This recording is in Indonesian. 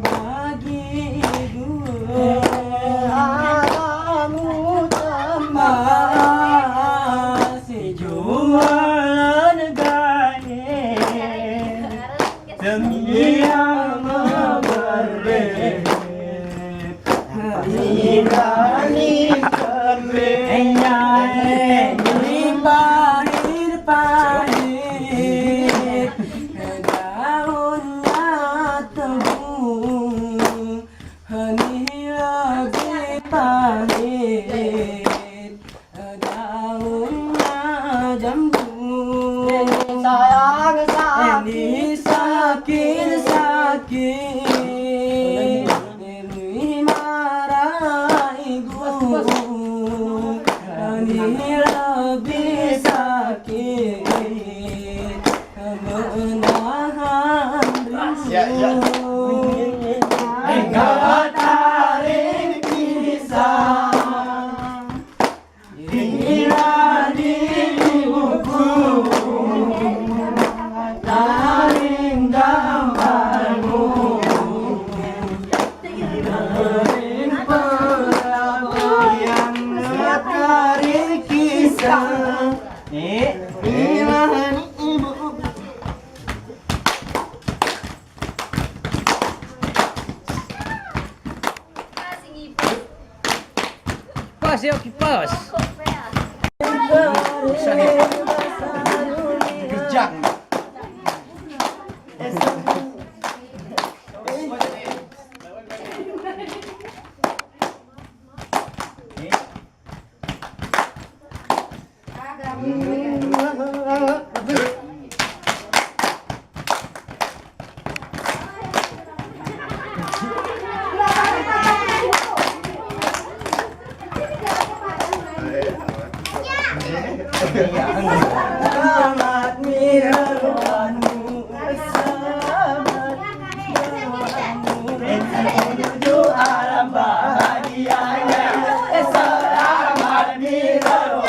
bagi gue alamu tambah sejual negara demi yang memberi Nirani kerbe pahit daunnya tebu hani lebih pahit daunnya jambu sayang ini sakit ini marahi guru ini lebih sakit menahan rindu hingga tarik pisah inilah diriku tarik gambarmu tarik perahu yang tarik kisah inilah Kipas ya kipas. Bijak. Selamat mirwanmu, selamat mirwanmu, menuju alam bahagianya. Selamat mirwanmu.